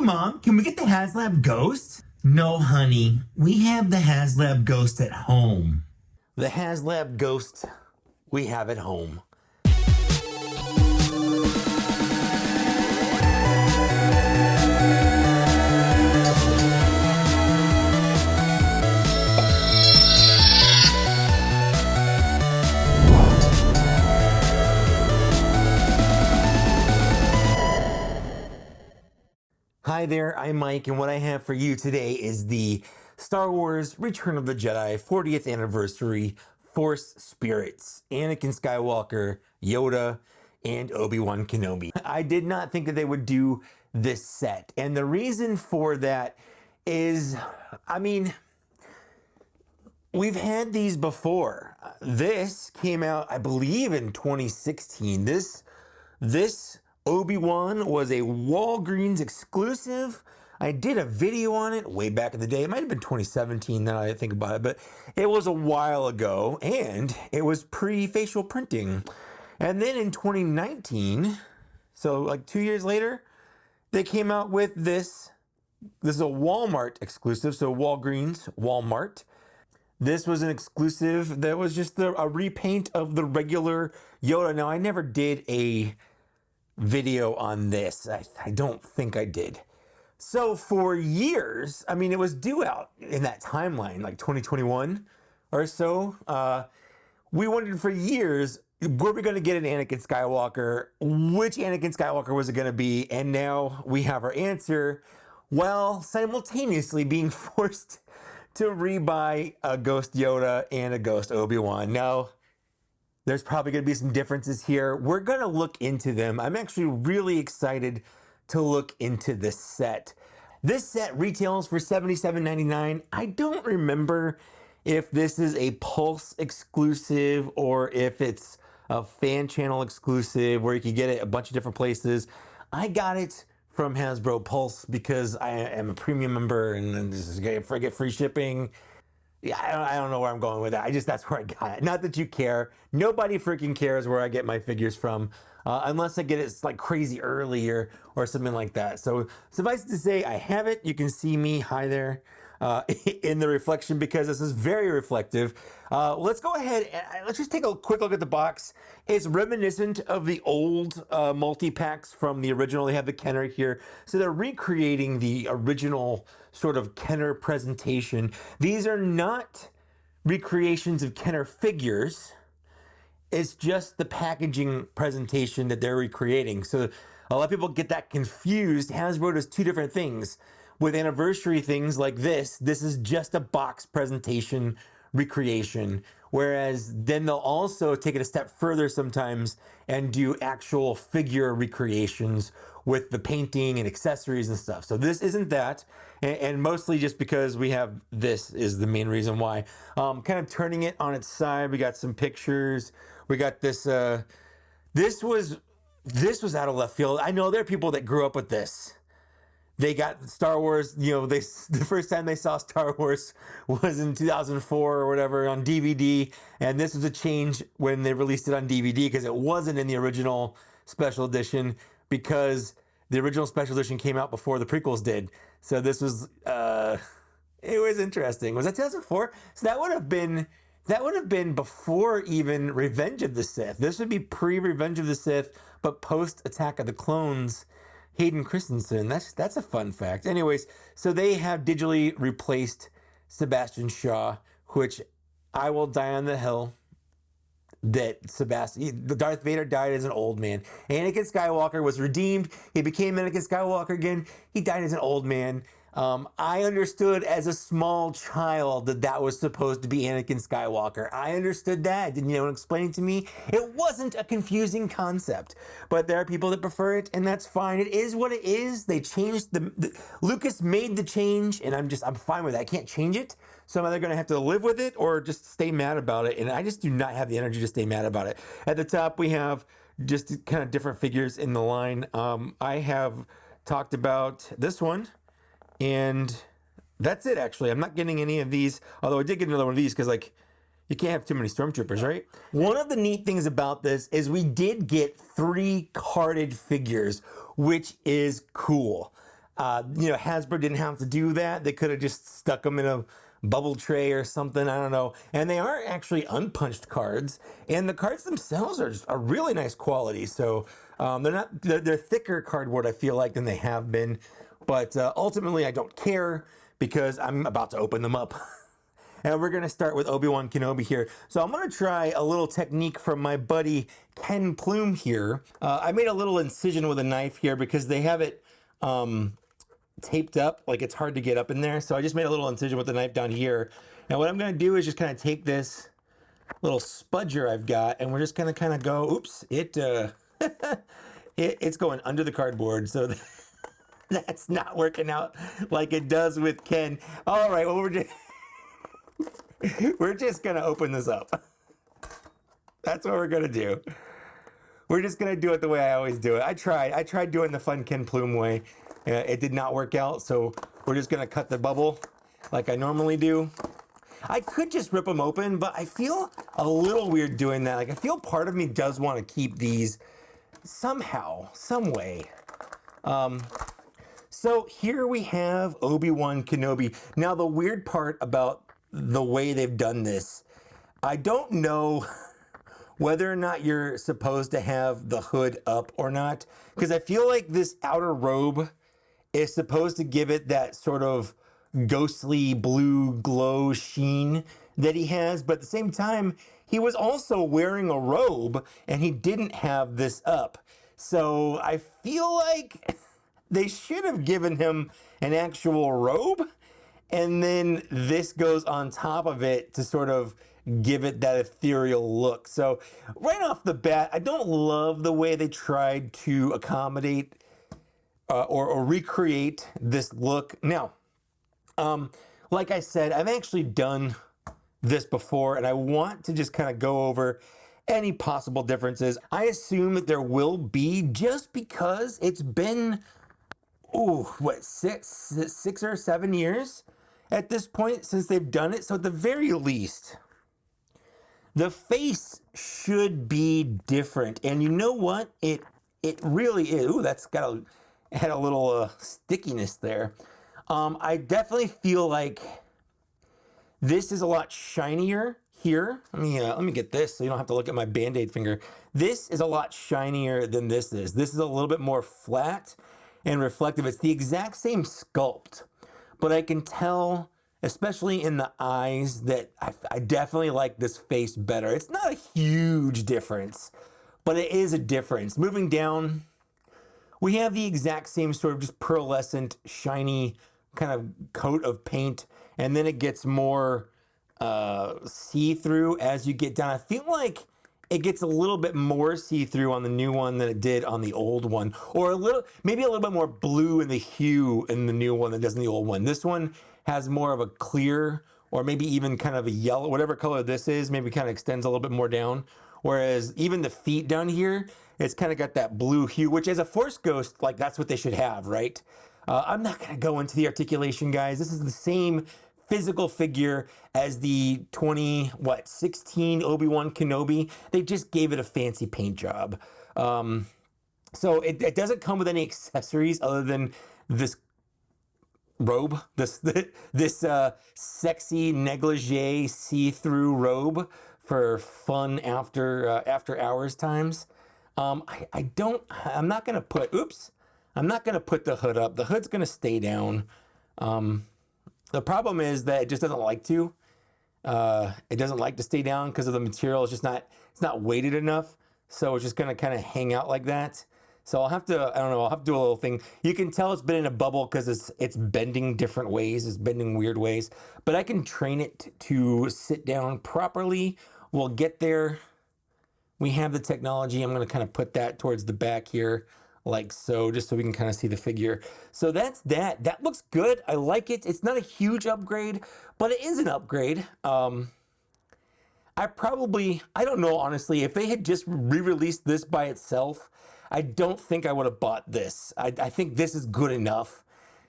Mom, can we get the HasLab Ghost? No, honey. We have the HasLab Ghost at home. The HasLab Ghost we have at home. Hi there, I'm Mike, and what I have for you today is the Star Wars Return of the Jedi 40th Anniversary Force Spirits, Anakin Skywalker, Yoda, and ObiWan Kenobi. I did not think that they would do this set, and the reason for that is, I mean, we've had these before. This came out, I believe, in 2016. This ObiWan was a Walgreens exclusive. I did a video on it way back in the day. It might have been 2017 now I think about it, but it was a while ago, and it was pre-facial printing. And then in 2019, so like 2 years later, they came out with this. This is a Walmart exclusive, so Walgreens, Walmart. This was an exclusive that was just a repaint of the regular Yoda. Now, I never did a video on this. I don't think I did. So for years, I mean, it was due out in that timeline, like 2021 or so. We wondered for years, were we going to get an Anakin Skywalker? Which Anakin Skywalker was it going to be? And now we have our answer, while simultaneously being forced to rebuy a Ghost Yoda and a Ghost Obi-Wan. Now, there's probably going to be some differences here. We're going to look into them. I'm actually really excited to look into this set. This set retails for $77.99. I don't remember if this is a Pulse exclusive or if it's a fan channel exclusive where you can get it a bunch of different places. I got it from Hasbro Pulse because I am a premium member and just get free shipping. Yeah, I don't know where I'm going with that. That's where I got it. Not that you care. Nobody freaking cares where I get my figures from, unless I get it like crazy early or something like that. So suffice it to say, I have it. You can see me, hi there, in the reflection because this is very reflective. Let's go ahead and let's just take a quick look at the box. It's reminiscent of the old multi-packs from the original. They have the Kenner here. So they're recreating the original sort of Kenner presentation. These are not recreations of Kenner figures. It's just the packaging presentation that they're recreating. So a lot of people get that confused. Hasbro does two different things. With anniversary things like this is just a box presentation recreation. Whereas then they'll also take it a step further sometimes and do actual figure recreations with the painting and accessories and stuff. So this isn't that. And mostly just because we have this is the main reason why. Kind of turning it on its side. We got some pictures. We got this. This was out of left field. I know there are people that grew up with this. They got Star Wars, you know, the first time they saw Star Wars was in 2004 or whatever on DVD. And this was a change when they released it on DVD because it wasn't in the original special edition because the original special edition came out before the prequels did. So this was, it was interesting. Was that 2004? So that would have been before even Revenge of the Sith. This would be pre-Revenge of the Sith, but post-Attack of the Clones. Hayden Christensen, that's a fun fact. Anyways, so they have digitally replaced Sebastian Shaw, which I will die on the hill that Darth Vader died as an old man. Anakin Skywalker was redeemed. He became Anakin Skywalker again. He died as an old man. I understood as a small child that was supposed to be Anakin Skywalker. I understood that. Didn't anyone explain it to me? It wasn't a confusing concept, but there are people that prefer it, and that's fine. It is what it is. They changed Lucas made the change, and I'm fine with that. I can't change it, so I'm either going to have to live with it or just stay mad about it, and I just do not have the energy to stay mad about it. At the top, we have just kind of different figures in the line. I have talked about this one. And that's it, actually. I'm not getting any of these, although I did get another one of these because, like, you can't have too many stormtroopers, right? One of the neat things about this is we did get 3 carded figures, which is cool. You know, Hasbro didn't have to do that. They could have just stuck them in a bubble tray or something. I don't know. And they are actually unpunched cards, and the cards themselves are really nice quality. So they're thicker cardboard, I feel like, than they have been. But ultimately, I don't care because I'm about to open them up. And we're going to start with ObiWan Kenobi here. So I'm going to try a little technique from my buddy Ken Plume here. I made a little incision with a knife here because they have it taped up, like it's hard to get up in there. So I just made a little incision with the knife down here. Now what I'm going to do is just kind of take this little spudger I've got, and we're just going to kind of go, oops, it's going under the cardboard. So that's not working out like it does with Ken. All right, well, we're just gonna open this up. That's what we're gonna do. We're just gonna do it the way I always do it. I tried doing the fun Ken Plume way. It did not work out, so we're just gonna cut the bubble like I normally do. I could just rip them open, but I feel a little weird doing that. Like, I feel part of me does want to keep these somehow, some way. So here we have ObiWan Kenobi. Now the weird part about the way they've done this, I don't know whether or not you're supposed to have the hood up or not, because I feel like this outer robe is supposed to give it that sort of ghostly blue glow sheen that he has, but at the same time he was also wearing a robe and he didn't have this up. So I feel like they should have given him an actual robe, and then this goes on top of it to sort of give it that ethereal look. So right off the bat, I don't love the way they tried to accommodate or recreate this look. Now, like I said, I've actually done this before, and I want to just kind of go over any possible differences. I assume that there will be, just because it's been, what, six or 7 years at this point since they've done it. So at the very least, the face should be different. And you know what? It really is. Ooh, that's had a little stickiness there. I definitely feel like this is a lot shinier here. Let me get this so you don't have to look at my Band-Aid finger. This is a lot shinier than this is. This is a little bit more flat and reflective. It's the exact same sculpt, but I can tell, especially in the eyes, that I definitely like this face better. It's not a huge difference, but it is a difference. Moving down, we have the exact same sort of just pearlescent, shiny kind of coat of paint, and then it gets more see-through as you get down. I feel like it gets a little bit more see-through on the new one than it did on the old one, or maybe a little bit more blue in the hue in the new one than it does in the old one. This one has more of a clear, or maybe even kind of a yellow, whatever color this is, maybe kind of extends a little bit more down. Whereas even the feet down here, it's kind of got that blue hue, which as a Force Ghost, like, that's what they should have, right? I'm not going to go into the articulation, guys. This is the same physical figure as the 2016 ObiWan Kenobi. They just gave it a fancy paint job. So it doesn't come with any accessories other than this robe, this sexy negligee see-through robe for fun after hours times. I'm not gonna put the hood up. The hood's gonna stay down. The problem is that it just doesn't like to. It doesn't like to stay down because of the material. It's not weighted enough. So it's just gonna kind of hang out like that. So I'll have to do a little thing. You can tell it's been in a bubble because it's bending different ways. It's bending weird ways. But I can train it to sit down properly. We'll get there. We have the technology. I'm going to kind of put that towards the back here, like so, just so we can kind of see the figure. So that's that. That looks good. I like it. It's not a huge upgrade, but it is an upgrade. I don't know, honestly, if they had just re-released this by itself, I don't think I would have bought this. I think this is good enough.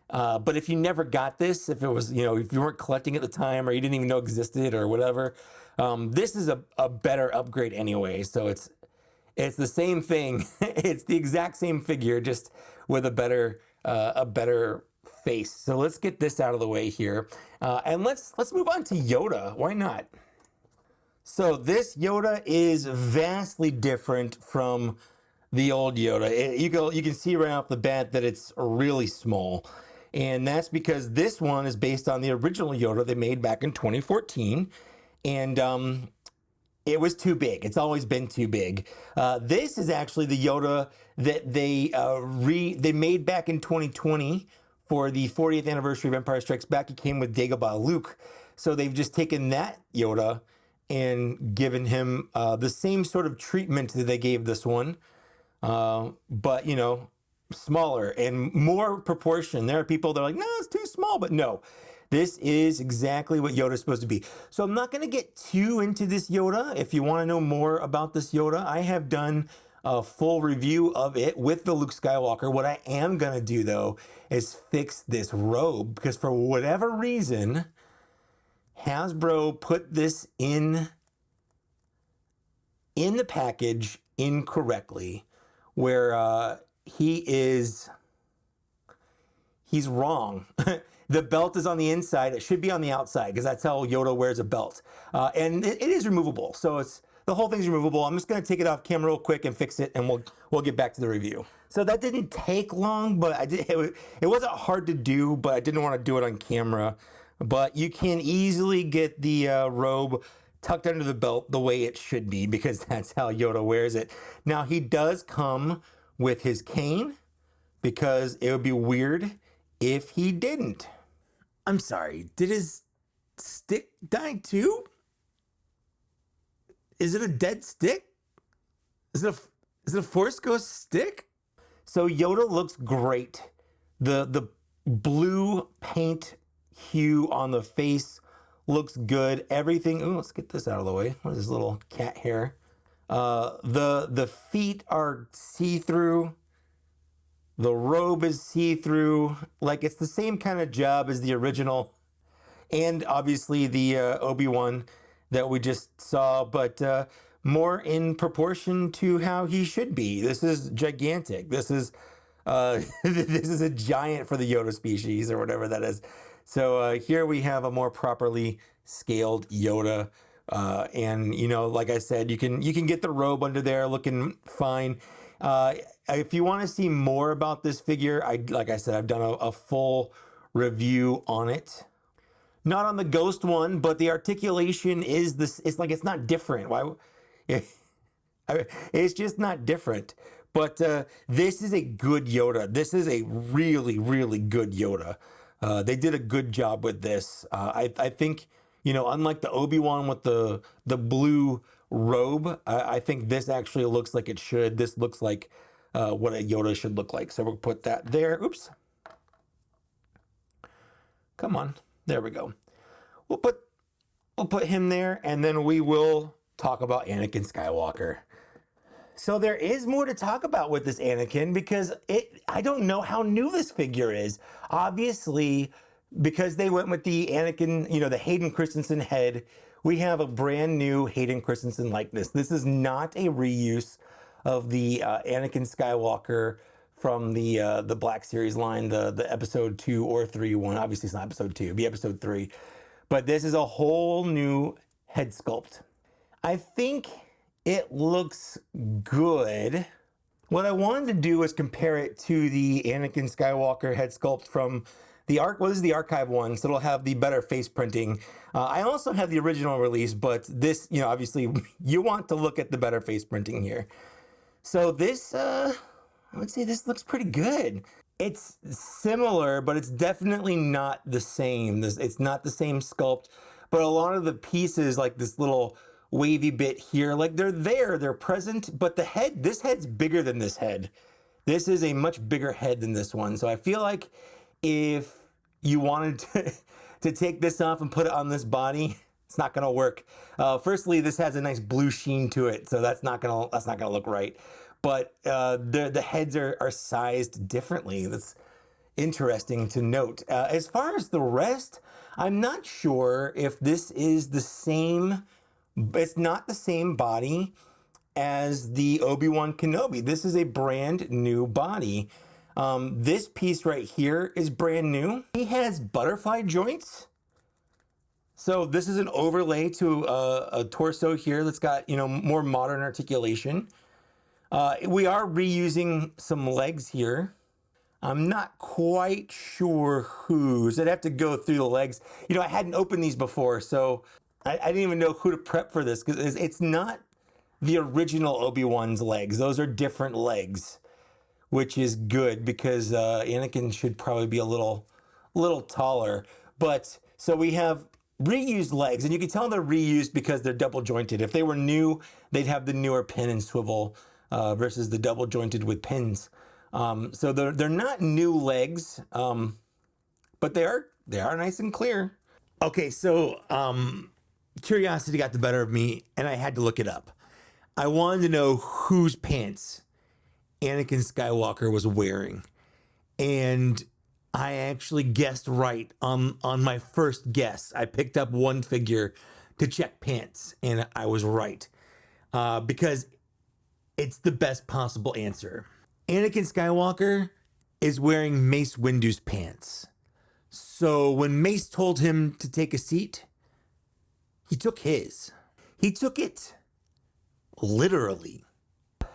But if you never got this, if it was, if you weren't collecting at the time or you didn't even know it existed or whatever, this is a better upgrade anyway. So it's the same thing. It's the exact same figure, just with a better a better face. So let's get this out of the way here, and let's move on to Yoda. Why not? So this Yoda is vastly different from the old Yoda. You can see right off the bat that it's really small, and that's because this one is based on the original Yoda they made back in 2014, and it was too big. It's always been too big. This is actually the Yoda that they made back in 2020 for the 40th anniversary of Empire Strikes Back. It came with Dagobah Luke, so they've just taken that Yoda and given him the same sort of treatment that they gave this one, but you know, smaller and more proportion. There are people that are like, no, it's too small, but no, this is exactly what Yoda is supposed to be. So I'm not going to get too into this Yoda. If you want to know more about this Yoda, I have done a full review of it with the Luke Skywalker. What I am going to do though is fix this robe, because for whatever reason, Hasbro put this in the package incorrectly, where he's wrong. The belt is on the inside. It should be on the outside, because that's how Yoda wears a belt. And it is removable. So the whole thing's removable. I'm just going to take it off camera real quick and fix it, and we'll get back to the review. So that didn't take long, but it wasn't hard to do, but I didn't want to do it on camera. But you can easily get the robe tucked under the belt the way it should be, because that's how Yoda wears it. Now, he does come with his cane, because it would be weird if he didn't. I'm sorry, did his stick die too? Is it a dead stick? Is it a Force Ghost stick? So Yoda looks great. The blue paint hue on the face looks good. Everything. Ooh, let's get this out of the way. What is this little cat hair? The feet are see-through. The robe is see-through. Like, it's the same kind of job as the original, and obviously the Obi-Wan that we just saw, but more in proportion to how he should be. This is gigantic. This is this is a giant for the Yoda species, or whatever that is. So here we have a more properly scaled Yoda, and you know, like I said, you can get the robe under there looking fine. If you want to see more about this figure, like I said, I've done a full review on it. Not on the Ghost one, but the articulation is this. It's like, it's not different. Why? It's just not different. But this is a good Yoda. This is a really, really good Yoda. They did a good job with this. I think, you know, unlike the Obi-Wan with the blue robe, I think this actually looks like it should. This looks like what a Yoda should look like. So we'll put that there. Oops. Come on. There we go. We'll put him there, and then we will talk about Anakin Skywalker. So there is more to talk about with this Anakin, because I don't know how new this figure is. Obviously, because they went with the Anakin, you know, the Hayden Christensen head, we have a brand new Hayden Christensen likeness. This is not a reuse of the Anakin Skywalker from the Black Series line, the episode 2 or 3 one. Obviously, it's not episode 2, it'd be episode 3. But this is a whole new head sculpt. I think it looks good. What I wanted to do was compare it to the Anakin Skywalker head sculpt from the this is the archive one, so it'll have the better face printing. I also have the original release, but this, you know, obviously you want to look at the better face printing here. So this, I would say this looks pretty good. It's similar, but it's definitely not the same. It's not the same sculpt, but a lot of the pieces, like this little wavy bit here, like they're present, but this head's bigger than this head. This is a much bigger head than this one. So I feel like if you wanted to take this off and put it on this body, it's not gonna work. Firstly, this has a nice blue sheen to it, so that's not gonna look right. But the heads are sized differently. That's interesting to note. As far as the rest, I'm not sure if this is the same. It's not the same body as the ObiWan Kenobi. This is a brand new body. This piece right here is brand new. He has butterfly joints. So this is an overlay to a torso here that's got, you know, more modern articulation. We are reusing some legs here. I'm not quite sure whose. I'd have to go through the legs. You know, I hadn't opened these before, so I didn't even know who to prep for this, because it's not the original Obi-Wan's legs. Those are different legs, which is good because Anakin should probably be a little taller. But so we have reused legs, and you can tell they're reused because they're double jointed. If they were new, they'd have the newer pin and swivel versus the double jointed with pins. So they're not new legs, but they are nice and clear. Okay, so curiosity got the better of me, and I had to look it up. I wanted to know whose pants Anakin Skywalker was wearing, and I actually guessed right on my first guess. I picked up one figure to check pants, and I was right because it's the best possible answer. Anakin Skywalker is wearing Mace Windu's pants. So when Mace told him to take a seat, he took his. He took it literally.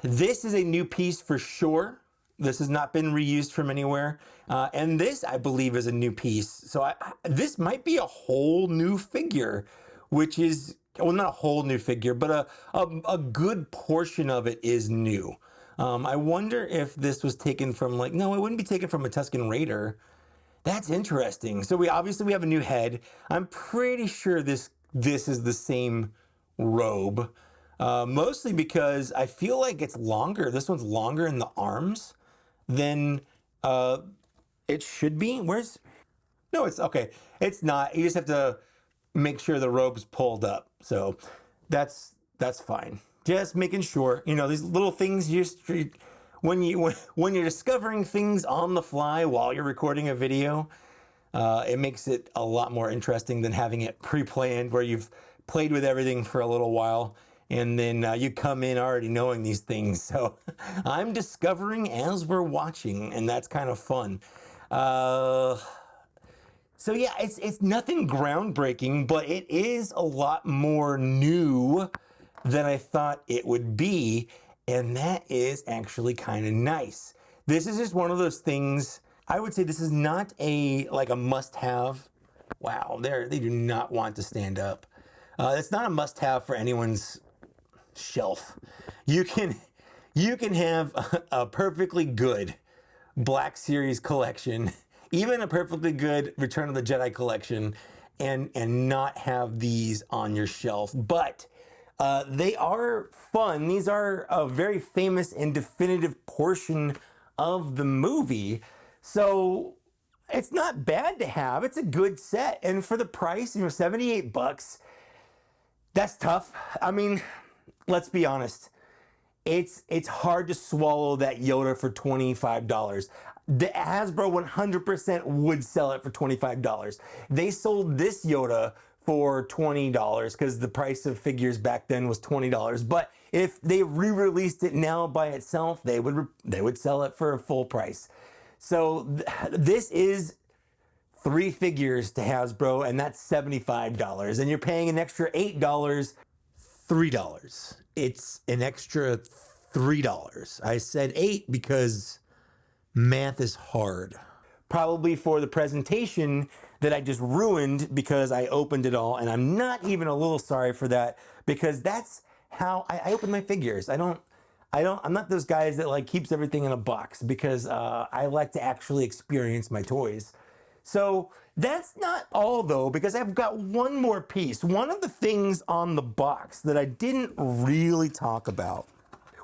This is a new piece for sure. This has not been reused from anywhere. And this, I believe, is a new piece. So this might be a whole new figure, which is, well, not a whole new figure, but a good portion of it is new. I wonder if this was taken from, like, no, it wouldn't be taken from a Tusken Raider. That's interesting. So we have a new head. I'm pretty sure this is the same robe, mostly because I feel like it's longer. This one's longer in the arms than it should be. No, it's okay. It's not. You just have to make sure the robe's pulled up. So that's fine. Just making sure, you know, these little things when you're discovering things on the fly while you're recording a video, it makes it a lot more interesting than having it pre-planned where you've played with everything for a little while and then you come in already knowing these things. So I'm discovering as we're watching, and that's kind of fun. So yeah, it's nothing groundbreaking, but it is a lot more new than I thought it would be, and that is actually kind of nice. This is just one of those things. I would say this is not a must-have. Wow, they do not want to stand up. It's not a must-have for anyone's shelf. You can have a perfectly good Black Series collection, even a perfectly good Return of the Jedi collection, and not have these on your shelf. But they are fun. These are a very famous and definitive portion of the movie. So it's not bad to have. It's a good set. And for the price, you know, $78, that's tough. I mean, let's be honest. It's hard to swallow that Yoda for $25. The Hasbro 100% would sell it for $25. They sold this Yoda for $20 because the price of figures back then was $20. But if they re-released it now by itself, they would sell it for a full price. So this is 3 figures to Hasbro, and that's $75. And you're paying an extra $8, $3. It's an extra $3. I said 8 because math is hard. Probably for the presentation that I just ruined because I opened it all, and I'm not even a little sorry for that because that's how I open my figures. I'm not those guys that like keeps everything in a box because I like to actually experience my toys. So that's not all though, because I've got one more piece. One of the things on the box that I didn't really talk about.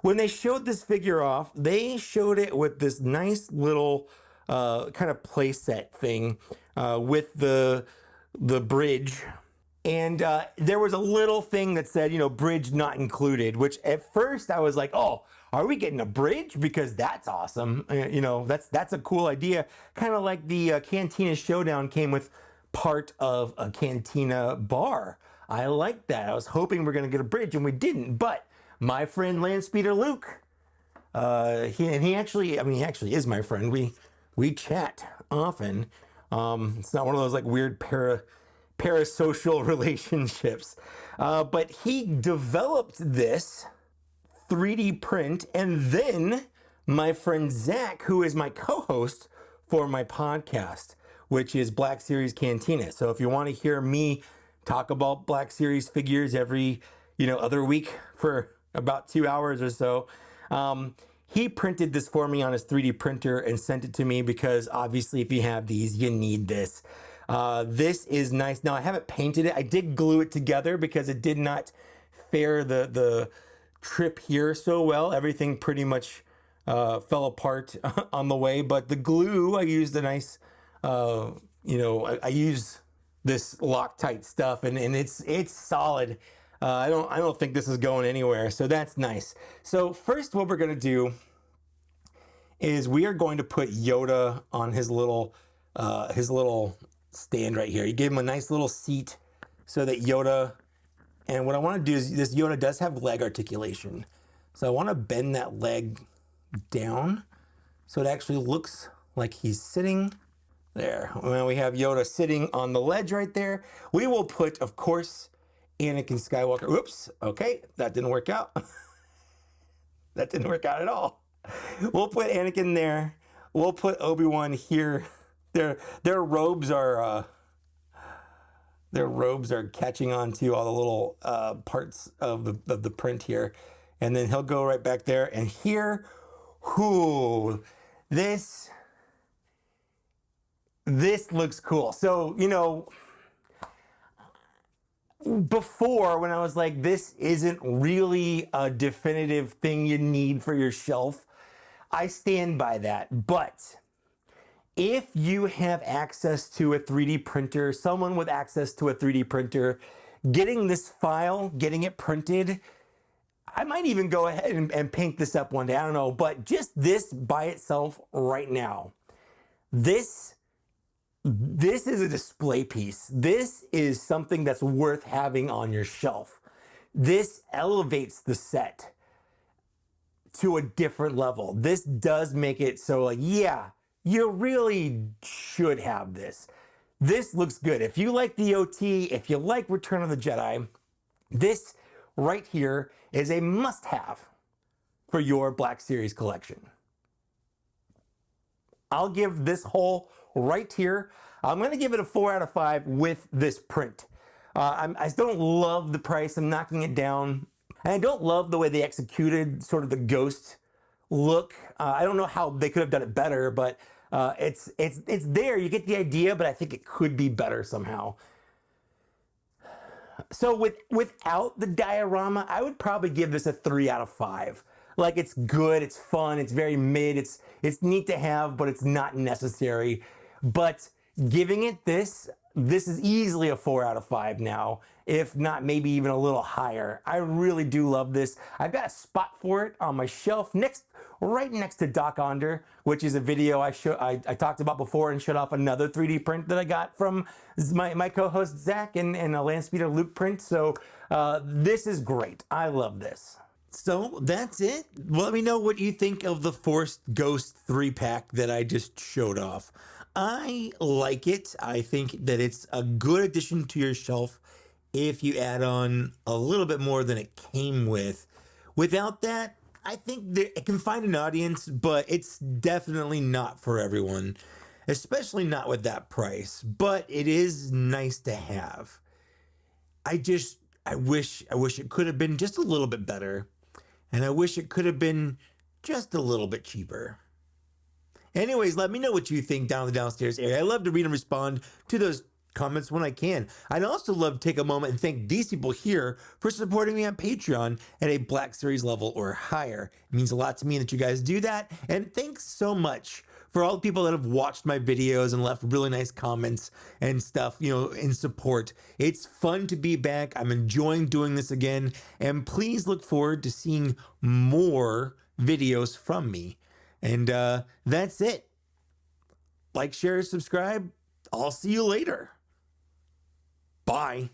When they showed this figure off, they showed it with this nice little kind of play set thing with the bridge. And there was a little thing that said, you know, bridge not included, which at first I was like, oh, are we getting a bridge? Because that's awesome. You know, that's a cool idea. Kind of like the Cantina Showdown came with part of a Cantina bar. I like that. I was hoping we're going to get a bridge and we didn't. But my friend Landspeeder Luke He actually, I mean, he actually is my friend. We chat often. It's not one of those like weird parasocial relationships. But he developed this 3D print, and then my friend Zach, who is my co-host for my podcast, which is Black Series Cantina. So if you want to hear me talk about Black Series figures every, other week for about 2 hours or so, he printed this for me on his 3D printer and sent it to me because obviously if you have these, you need this. This is nice. Now I haven't painted it. I did glue it together because it did not fare the trip here so well. Everything pretty much fell apart on the way, but the glue, I used a nice, I use this Loctite stuff and it's solid. I don't think this is going anywhere, so that's nice. So first what we're gonna do is we are going to put Yoda on his little stand right here. You gave him a nice little seat so that Yoda, and what I want to do is, this Yoda does have leg articulation. So I want to bend that leg down so it actually looks like he's sitting there. Well, we have Yoda sitting on the ledge right there. We will put, of course, Anakin Skywalker. Oops, okay, that didn't work out. That didn't work out at all. We'll put Anakin there. We'll put Obi-Wan here. Their robes are catching on to all the little parts of the print here, and then he'll go right back there. And here, whoo, this looks cool. So before, when I was like, this isn't really a definitive thing you need for your shelf, I stand by that. But if you have access to a 3D printer, someone with access to a 3D printer, getting this file, getting it printed, I might even go ahead and paint this up one day. I don't know, but just this by itself right now, this is a display piece. This is something that's worth having on your shelf. This elevates the set to a different level. This does make it so like, yeah, you really should have this. This looks good. If you like the OT, if you like Return of the Jedi, this right here is a must-have for your Black Series collection. I'll give this whole right here, I'm going to give it a 4 out of 5 with this print. I still don't love the price. I'm knocking it down. And I don't love the way they executed sort of the ghost look. I don't know how they could have done it better, but it's there. You get the idea, but I think it could be better somehow. So without the diorama, I would probably give this a 3 out of 5. Like, it's good, it's fun, it's very mid, it's neat to have, but it's not necessary. But giving it this is easily a 4 out of 5 now, if not maybe even a little higher. I really do love this. I've got a spot for it on my shelf right next to Doc Onder, which is a video I talked about before and showed off another 3D print that I got from my co-host Zach and a Landspeeder Luke print. So this is great. I love this. So that's it. Let me know what you think of the Force Ghost 3-pack that I just showed off. I like it. I think that it's a good addition to your shelf if you add on a little bit more than it came with. Without that, I think that it can find an audience, but it's definitely not for everyone, especially not with that price. But it is nice to have. I wish it could have been just a little bit better, and I wish it could have been just a little bit cheaper. Anyways, let me know what you think down in the downstairs area. I love to read and respond to those comments when I can. I'd also love to take a moment and thank these people here for supporting me on Patreon at a Black Series level or higher. It means a lot to me that you guys do that. And thanks so much for all the people that have watched my videos and left really nice comments and stuff, in support. It's fun to be back. I'm enjoying doing this again. And please look forward to seeing more videos from me. And that's it. Like, share, subscribe. I'll see you later. Bye.